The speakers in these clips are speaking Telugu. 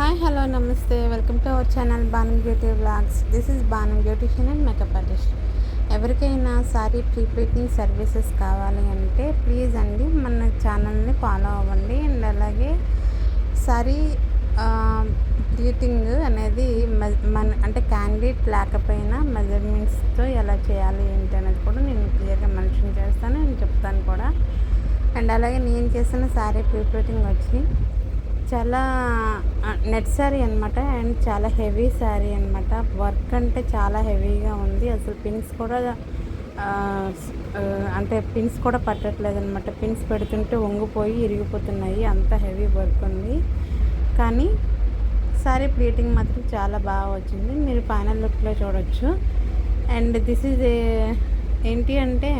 Hi hello namaste welcome to our channel Banu beauty vlogs. This is Banu beautician and makeup artist. ఎవరికైనా సారీ ప్రీ ప్లీటింగ్ సర్వీసెస్ కావాలి అంటే ప్లీజ్ అండి మన ఛానల్ని ఫాలో అవ్వండి. అండ్ అలాగే సారీ ప్లీటింగ్ అనేది అంటే క్యాండిడేట్ లేకపోయినా మెజర్మెంట్స్తో ఎలా చేయాలి ఏంటి అనేది కూడా నేను క్లియర్గా మెన్షన్ చేస్తాను, నేను చెప్తాను కూడా. అండ్ అలాగే నేను చేసిన సారీ ప్రీ ప్లీటింగ్ వచ్చి చాలా నెట్ శారీ అనమాట. అండ్ చాలా హెవీ శారీ అనమాట. వర్క్ అంటే చాలా హెవీగా ఉంది. అసలు పిన్స్ కూడా అంటే పిన్స్ కూడా పట్టట్లేదు అనమాట. పిన్స్ పెడుతుంటే వంగిపోయి ఇరిగిపోతున్నాయి, అంత హెవీ వర్క్ ఉంది. కానీ శారీ ప్లీటింగ్ మాత్రం చాలా బాగా వచ్చింది, మీరు ఫైనల్ లుక్లో చూడొచ్చు. అండ్ దిస్ ఈజ్ ఏంటి అంటే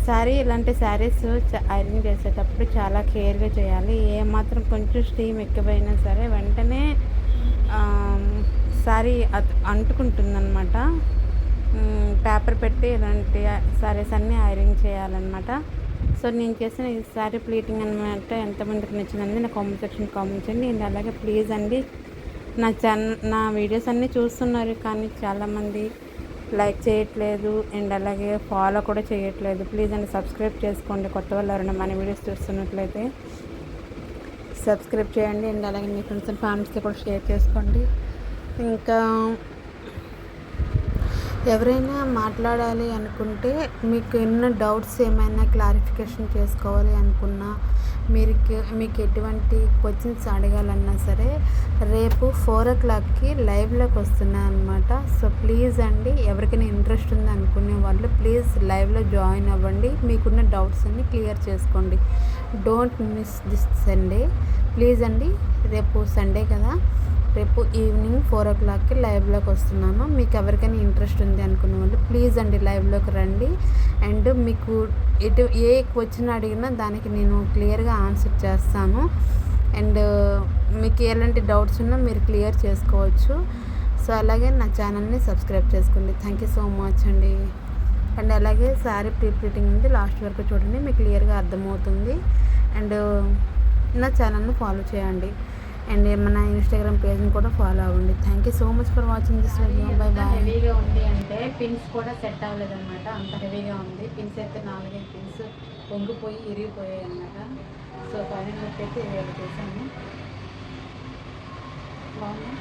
శారీ ఇలాంటి శారీస్ ఐరన్ చేసేటప్పుడు చాలా కేర్గా చేయాలి. ఏమాత్రం కొంచెం స్టీమ్ ఎక్కువైనా సరే వెంటనే శారీ అంటుకుంటుందన్నమాట. పేపర్ పెట్టి ఇలాంటి శారీస్ అన్నీ ఐరన్ చేయాలన్నమాట. సో నేను చేసిన ఈ శారీ ప్లీటింగ్ అనమాట ఎంతమందికి నచ్చిందండి నా కామెంట్ సెక్షన్ కామెంట్ చేయండి. అండ్ అలాగే ప్లీజ్ అండి నా వీడియోస్ అన్నీ చూస్తున్నారు కానీ చాలామంది లైక్ చేయట్లేదు అండ్ అలాగే ఫాలో కూడా చేయట్లేదు. ప్లీజ్ అండి సబ్స్క్రైబ్ చేసుకోండి. కొత్త వాళ్ళు ఎవరైనా మన వీడియోస్ చూస్తున్నట్లయితే సబ్స్క్రైబ్ చేయండి. అండ్ అలాగే మీ ఫ్రెండ్స్ అండ్ ఫ్యామిలీస్కి కూడా షేర్ చేసుకోండి. ఇంకా ఎవరైనా మాట్లాడాలి అనుకుంటే మీకు ఎన్నో డౌట్స్ ఏమైనా క్లారిఫికేషన్ చేసుకోవాలి అనుకున్నా మీకు ఎటువంటి క్వశ్చన్స్ అడగాలన్నా సరే రేపు 4 o'clockకి లైవ్లోకి వస్తున్నాను అనమాట. సో ప్లీజ్ అండి ఎవరికైనా ఇంట్రెస్ట్ ఉంది అనుకునే వాళ్ళు ప్లీజ్ లైవ్లో జాయిన్ అవ్వండి. మీకున్న డౌట్స్ అన్ని క్లియర్ చేసుకోండి. Don't miss this Sunday please అండి. రేపు సండే కదా, రేపు ఈవినింగ్ 4 o'clockకి లైవ్లోకి వస్తున్నాను. మీకు ఎవరికైనా ఇంట్రెస్ట్ ఉంది అనుకునే వాళ్ళు ప్లీజ్ అండి లైవ్లోకి రండి. అండ్ మీకు ఏ క్వశ్చన్ అడిగినా దానికి నేను క్లియర్గా ఆన్సర్ చేస్తాను. అండ్ మీకు ఎలాంటి డౌట్స్ ఉన్నా మీరు క్లియర్ చేసుకోవచ్చు. సో అలాగే నా ఛానల్ని సబ్స్క్రైబ్ చేసుకోండి. థ్యాంక్ యూ సో మచ్ అండి. అండ్ అలాగే శారీ ప్రీ ప్లీటింగ్ ఉంది, లాస్ట్ వరకు చూడండి, మీకు క్లియర్గా అర్థమవుతుంది. అండ్ నా ఛానల్ని ఫాలో చేయండి. అండ్ మన ఇన్స్టాగ్రామ్ పేజ్ని కూడా ఫాలో అవ్వండి. Thank you so much for watching this video. Bye bye. హెవీగా ఉంది అంటే పిన్స్ కూడా సెట్ అవ్వలేదు అనమాట, అంత హెవీగా ఉంది. పిన్స్ అయితే 4-5 పిన్స్ పొంగిపోయి ఇరిగిపోయాయి అనమాట. సో ఫైనల్ లుక్ అయితే చేశాను. బాగుంది.